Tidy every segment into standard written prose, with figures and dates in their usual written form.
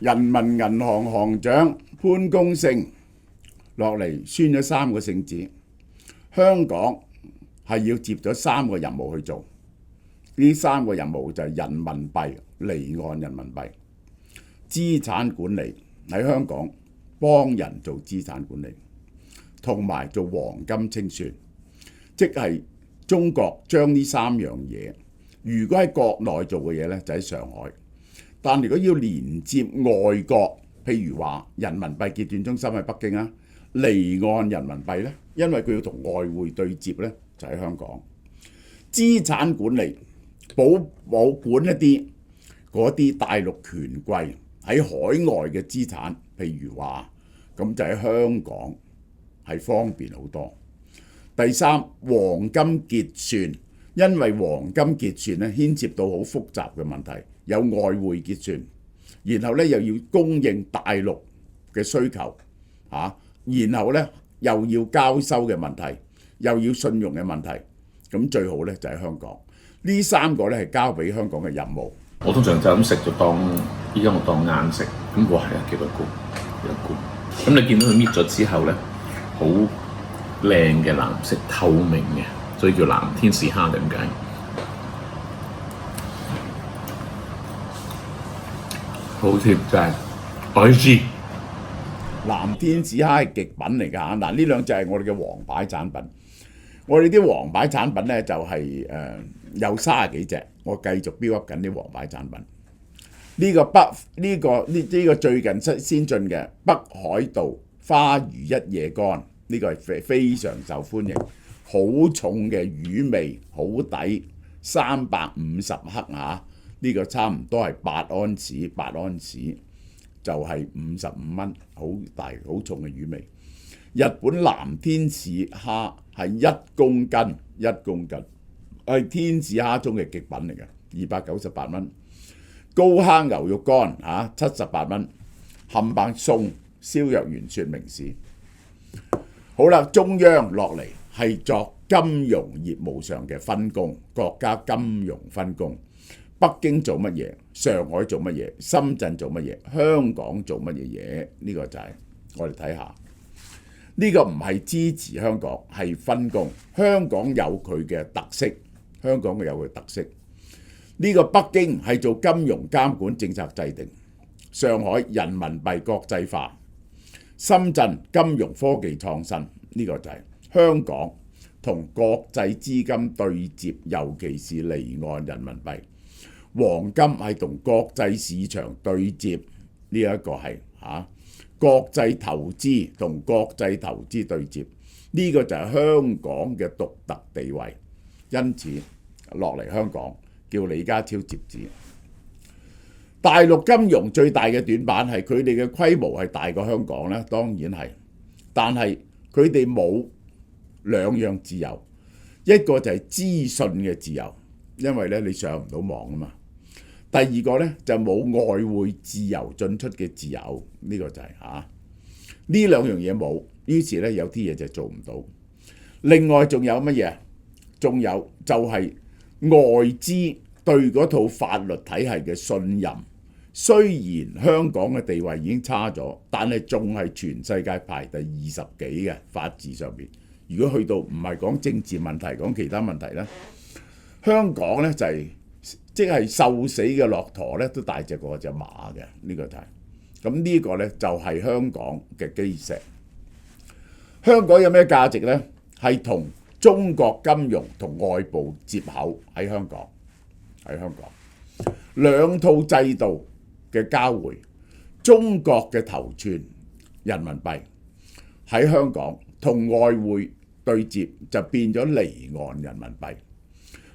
人民銀行行長潘功勝落嚟宣咗3個聖旨，香港係要接咗3個任務去做。呢3個任務就係人民幣離岸人民幣、資產管理喺香港幫人做資產管理，同埋做黃金清算，即係中國將呢3樣嘢，如果喺國內做嘅嘢呢，就喺上海。但如果要連接外國，譬如話人民幣結算中心喺北京啊，離岸人民幣呢，因為佢要同外匯對接呢，就喺香港。資產管理保管一啲嗰啲大陸權貴喺海外嘅資產，譬如話咁就喺香港係方便好多。第3，黃金結算，因為黃金結算咧牽涉到好複雜嘅問題，有外匯結算，然後咧又要供應大陸嘅需求然後咧又要交收嘅問題，又要信用嘅問題，咁最好咧就喺香港。呢3個咧係交俾香港嘅任務。我通常就咁食就當，依家我當晏食，咁哇係啊幾多罐，幾多罐。咁你見到佢搣咗之後咧，好靚嘅藍色，透明嘅，所以叫藍天使蝦點解？好貼就係愛知藍天使蝦係極品嚟㗎嚇。嗱，呢兩隻係我哋嘅王牌產品。我哋啲王牌產品咧就係有30幾隻，我繼續標up緊啲王牌產品。呢個最近先進嘅北海道花魚一夜乾，呢個係非常受歡迎，好重嘅魚味，好抵，350克嚇，呢個差唔多係8安士就係55蚊，好大好重嘅魚味。日本藍天使蝦係1公斤，係天使蝦中嘅極品嚟嘅，298蚊。高蝦牛肉乾78蚊，冚唪送蕭若元說明書。好啦，中央落嚟係作金融業務上嘅分工，國家金融分工。北京做乜嘢？上海做乜嘢？深圳做乜嘢？香港做乜嘢嘢？呢個就係我哋睇下。呢個唔係支持香港，係分工。香港有佢嘅特色，呢個北京係做金融監管政策制定，上海人民幣國際化，深圳金融科技創新，呢個就係香港同國際資金對接，尤其是離岸人民幣。黃金係同國際市場對接，呢一個係國際投資同國際投資對接，呢個就係香港嘅獨特地位。因此落嚟香港叫李家超接旨。大陸金融最大嘅短板係佢哋嘅規模係大過香港咧，當然係，但係佢哋冇2樣自由，一個就係資訊嘅自由，因為咧你上唔到網啊嘛。第二個咧就冇外匯自由進出嘅自由，呢個就係呢2樣嘢冇，於是咧有啲嘢就做唔到。另外仲有乜嘢？仲有就係外資對嗰套法律體系嘅信任。雖然香港嘅地位已經差咗，但係仲係全世界排第20幾嘅法治上面。如果去到唔係講政治問題，講其他問題咧，香港咧就係即係瘦死嘅駱駝咧都大隻過隻馬嘅，呢個就係。咁呢個咧就係香港嘅基石。香港有咩價值咧？係同中國金融同外部接口喺香港，兩套制度嘅交匯，中國嘅頭寸人民幣喺香港同外匯對接，就變咗離岸人民幣。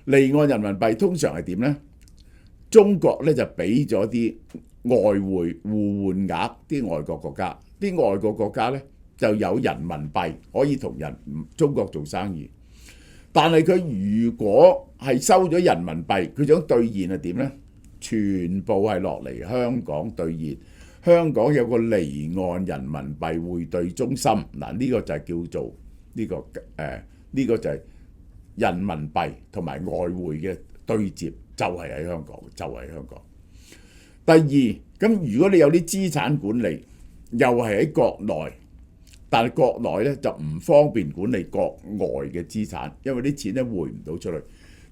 離岸人民幣通常係點呢？中國咧就俾咗啲外匯互換額，啲外國國家，啲外國國家咧就有人民幣可以同中國做生意。但係佢如果係收咗人民幣，佢想兌現係點呢？全部係落嚟香港兌現。香港有個離岸人民幣匯兌中心，嗱呢個就係叫做呢個就係人民幣同埋外匯嘅對接，就係喺香港，第二，咁如果你有啲資產管理，又係喺國內，但係國內咧就唔方便管理國外嘅資產，因為啲錢咧匯唔到出去，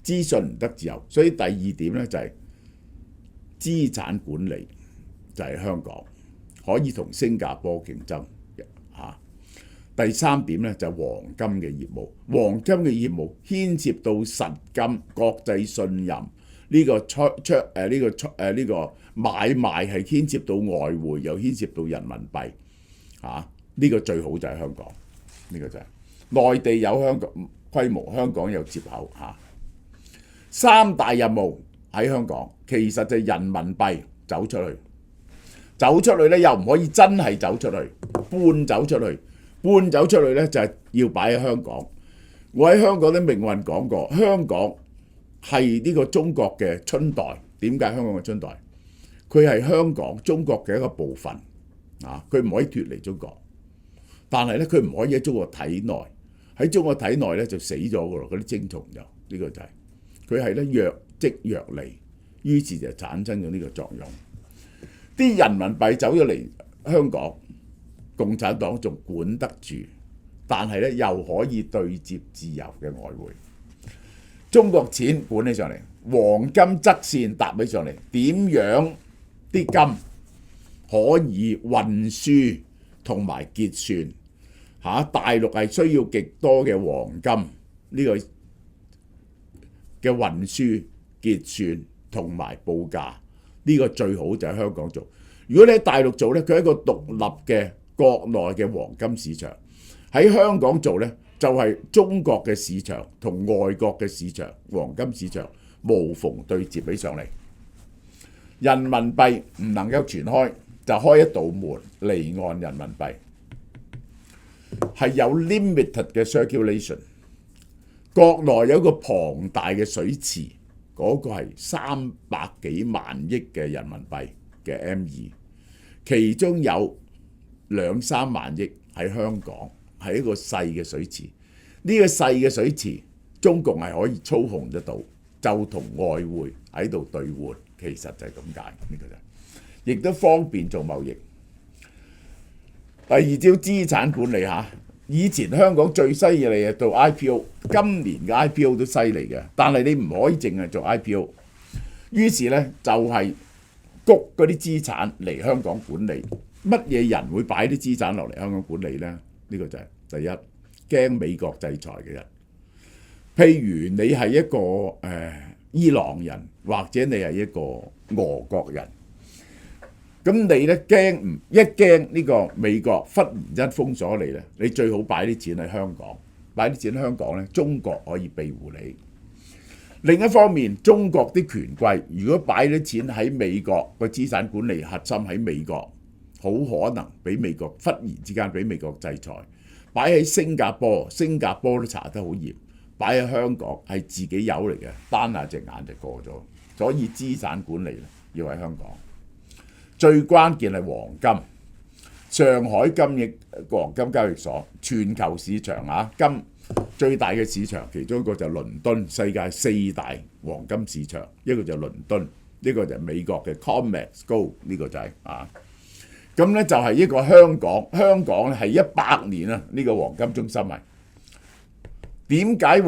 資訊唔得自由。所以第二點咧就係資產管理就係香港可以同新加坡競爭嚇。第三點咧就係黃金嘅業務，黃金嘅業務牽涉到實金、國際信任。呢個呢個買賣係牽涉到外匯，又牽涉到人民幣，呢個最好就係香港，呢個就係內地有香港規模，香港有接口三大任務喺香港，其實就係人民幣走出去，走出去咧又唔可以真係走出去，搬走出去，搬走出去咧就係要擺喺香港。我喺香港啲命運講過，香港係呢個中國嘅春代。點解香港嘅春代？佢係香港中國嘅一個部分佢唔可以脫離中國，但係咧佢唔可以喺中國體內，喺中國體內咧就死咗噶咯，嗰啲精蟲就呢個就係佢係咧若即若離，於是就產生咗呢個作用。啲人民幣走咗嚟香港，共產黨仲管得住，但係咧又可以對接自由嘅外匯。中國錢管起上嚟，黃金側線搭起上嚟，點樣啲金可以運輸同埋結算大陸係需要極多嘅黃金呢個嘅運輸結算同埋報價，呢個最好就喺香港做。如果你喺大陸做呢，佢係一個獨立嘅國內嘅黃金市場；喺香港做呢，就係中國嘅市場同外國嘅市場黃金市場無縫對接起上嚟。人民幣唔能夠傳開，就開一道門，離岸人民幣係有 limited 嘅 circulation。國內有一個龐大嘅水池，嗰個係300幾萬億嘅人民幣嘅 M2，其中有2、3萬億喺香港，係一個細嘅水池。呢個細嘅水池，中共係可以操控得到，就同外匯喺度兌換，其實就係咁解。呢個就亦都方便做貿易。第二招資產管理以前香港最犀利嘅做 IPO， 今年嘅 IPO 都犀利嘅，但係你唔可以淨係做 IPO。於是呢，就係谷嗰啲資產嚟香港管理。乜嘢人會擺啲資產落嚟香港管理呢？呢個就係第一，驚美國制裁嘅人。譬如你係一個伊朗人，或者你係一個俄國人，咁你咧驚呢個美國忽然間封鎖你咧，你最好擺啲錢喺香港，擺啲錢喺香港咧，中國可以庇護你。另一方面，中國啲權貴如果擺啲錢喺美國，個資產管理核心喺美國，好可能俾美國忽然之間俾美國制裁。擺喺新加坡，新加坡都查得好嚴。擺喺香港係自己有嚟嘅，單下隻眼就過咗。所以資產管理要喺香港。最關鍵係黃金，上海黃金交易所全球市場金最大嘅市場，其中一個就倫敦，世界4大黃金市場，一個就倫敦，一個就美國嘅 COMEX，呢個就係咁咧就係一個香港咧係100年啊！呢個黃金中心係點解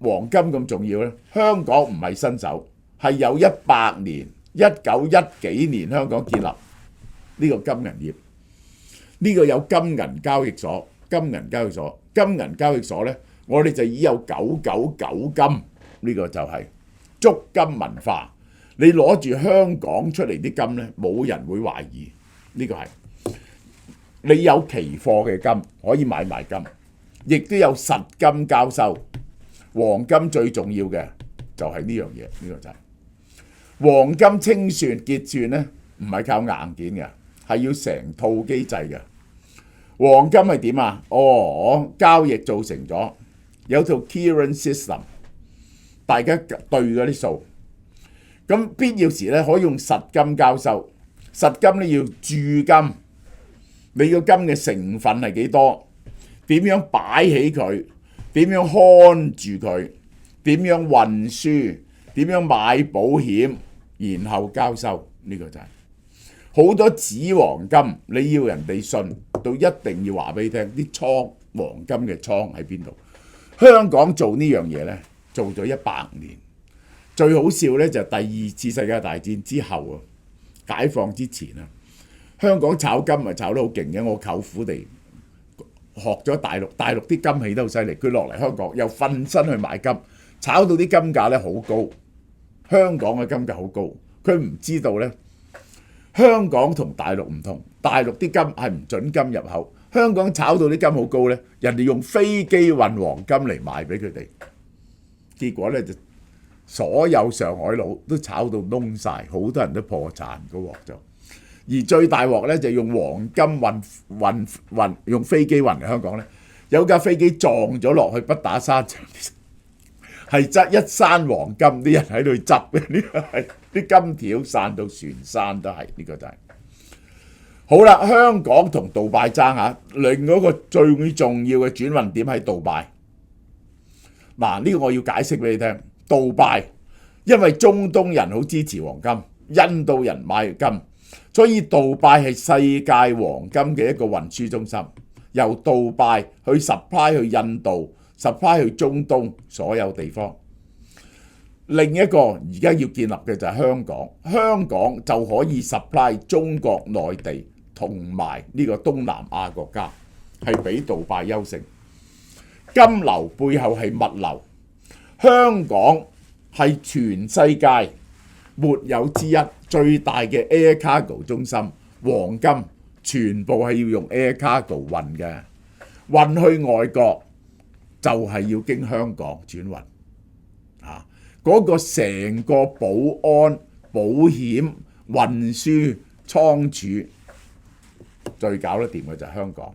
黃金咁重要呢？香港唔係新手，係有100年，1910幾年香港建立呢個金銀業。呢個有金銀交易所，金銀交易所呢，我哋就已有999金，呢個就係足金文化。你攞住香港出嚟啲金呢，冇人會懷疑。呢個係你有期貨嘅金可以買埋金，亦都有實金交收。黃金最重要嘅就係呢樣嘢，呢個就係黃金清算結算呢，唔係靠硬件嘅，係要成套機制嘅。黃金係點啊？交易做成咗有套 clearing system， 大家對嗰啲數，咁必要時咧可以用實金交收。實金咧要注金，你個金嘅成分係幾多？點樣擺起佢？點樣看住佢？點樣運輸？點樣買保險？然後交收，呢個就係好多紙黃金，你要人哋信，到一定要話俾你聽，啲倉黃金嘅倉喺邊度。香港做呢樣嘢呢，做咗100年。最好笑呢，就第二次世界大戰之後啊，解放之前啊，香港炒金咪炒得好勁嘅。我舅父哋學咗大陸啲金起得好犀利，佢落嚟香港又瞓身去買金，炒到啲金價呢好高。香港嘅金價好高，佢唔知道呢。香港同大陸唔同，大陸啲金係唔準金入口，香港炒到啲金好高呢，人哋用飛機運黃金嚟賣俾佢哋，結果呢，就所有上海佬都炒到窿晒，好多人都破產嗰鑊就。而最大鑊呢，就用黃金用飛機運嚟香港呢，有架飛機撞咗落去北打山上，係執一山黃金，啲人喺度執嘅，呢個係啲金條散到船山都係，呢個就係。好啦，香港同杜拜爭下，另外一個最重要嘅轉運點喺杜拜。嗱，呢個我要解釋俾你聽。杜拜因為中東人好支持黃金，印度人買金，所以杜拜係世界黃金嘅一個運輸中心，由杜拜去 supply 去印度。supply 去中東所有地方。另一個而家要建立嘅就係香港，香港就可以 supply 中國內地同埋呢個東南亞國家，係比杜拜優勝。金流背後係物流，香港係全世界沒有之一最大嘅 air cargo 中心，黃金全部係要用 air cargo 運嘅，運去外國。就係要經香港轉運，嗰個成個保安、保險、運輸、倉儲最搞得掂嘅就係香港，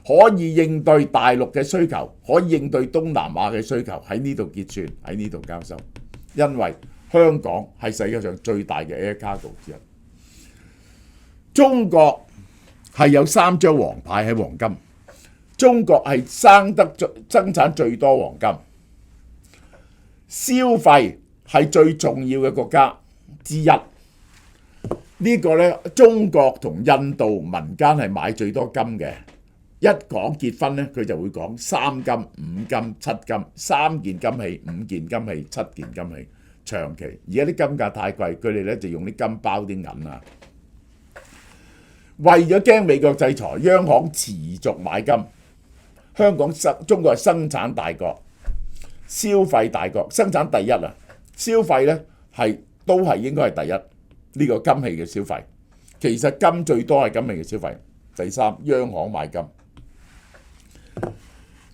可以應對大陸嘅需求，可以應對東南亞嘅需求，喺呢度結算，喺呢度交收，因為香港係世界上最大嘅 air cargo 之一。中國係有3張黃牌喺黃金。中國係生產最多黃金，消費係最重要嘅國家之一。呢個呢，中國同印度民間係買最多金嘅。一講結婚呢，佢就會講3金、5金、7金，3件金器、5件金器、7件金器。長期而家啲金價太貴，佢哋呢就用啲金包啲銀啊。為咗驚美國制裁，央行持續買金。中國係生產大國、消費大國，生產第一啊！消費呢都係應該係第一，呢個金器嘅消費。其實金最多係金器嘅消費。第3，央行買金，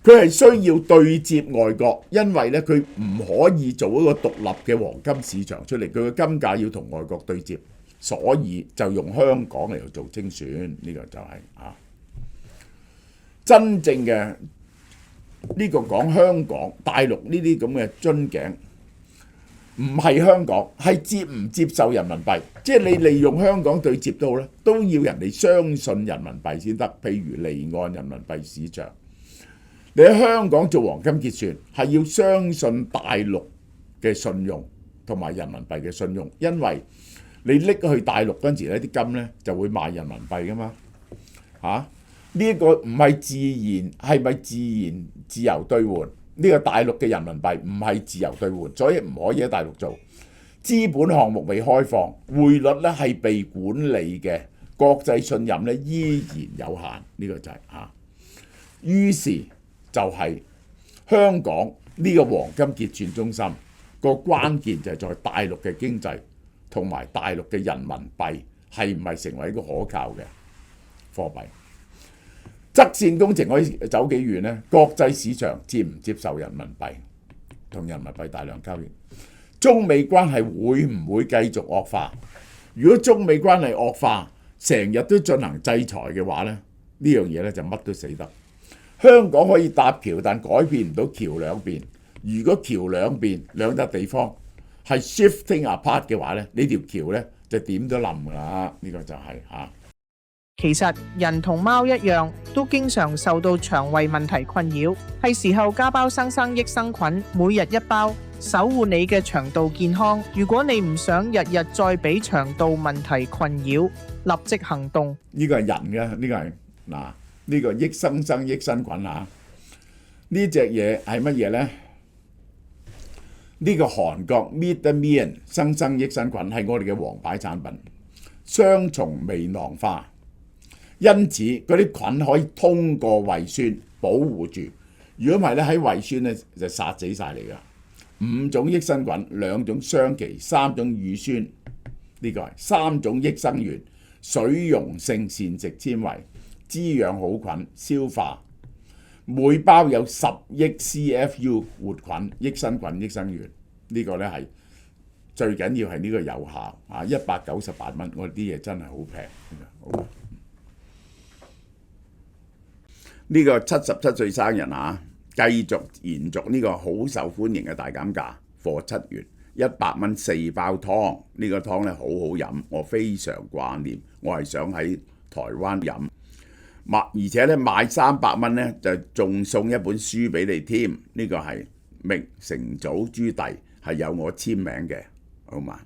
佢係需要對接外國，因為呢，佢唔可以做一個獨立嘅黃金市場出嚟，佢嘅金價要同外國對接，所以就用香港嚟做清算，呢個就係真正嘅呢個講香港大陸呢啲咁嘅樽頸，唔係香港係接唔接受人民幣，即係你利用香港對接都好咧，都要人哋相信人民幣先得。譬如離岸人民幣市場，你喺香港做黃金結算係要相信大陸嘅信用同埋人民幣嘅信用，因為你拎去大陸嗰陣時咧，啲金咧就會賣人民幣噶嘛嚇。呢一個唔係自然，係咪自由兌換？呢個大陸嘅人民幣唔係自由兌換，所以唔可以喺大陸做。資本項目未開放，匯率咧係被管理嘅，國際信任咧依然有限。呢個就係於是就係香港呢個黃金結算中心個關鍵就係在大陸嘅經濟同埋大陸嘅人民幣係唔係成為一個可靠嘅貨幣。側線工程可以走幾遠呢？國際市場接唔接受人民幣同人民幣大量交易？中美關係會唔會繼續惡化？如果中美關係惡化，成日都進行制裁嘅話呢，呢樣嘢咧就乜都死得。香港可以搭橋，但改變唔到橋兩邊。如果橋兩邊兩笪地方係 shifting apart 嘅話呢，呢條橋呢就點都冧㗎啦。呢個就係其實人同貓一樣，都經常受到腸胃問題困擾，係時候加包生生益生菌，每日一包，守護你嘅腸道健康。如果你唔想日日再俾腸道問題困擾，立即行動。呢個係人嘅，呢個係嗱，呢個益生菌啊！呢隻嘢係乜嘢呢？呢個韓國 Midamine 生益生菌係我哋嘅王牌產品，雙重微囊化，因此嗰啲菌可以通過胃酸保護住。如果唔係咧，喺胃酸咧就殺死晒你噶。5種益生菌、2種雙歧、3種乳酸，呢個係3種益生元、水溶性膳食纖維，滋養好菌消化。每包有10億 CFU 活菌、益生元，呢個咧係最緊要係呢個有效啊！198蚊，我哋啲嘢真係好平。呢個77歲生日啊，繼續延續呢個好受歡迎嘅大減價，貨7元，100蚊4包湯。呢個湯咧好好飲，我非常掛念，我係想喺台灣飲。而且咧買300蚊咧就仲送一本書俾你添，呢個係明成祖朱棣係有我簽名嘅，好嘛？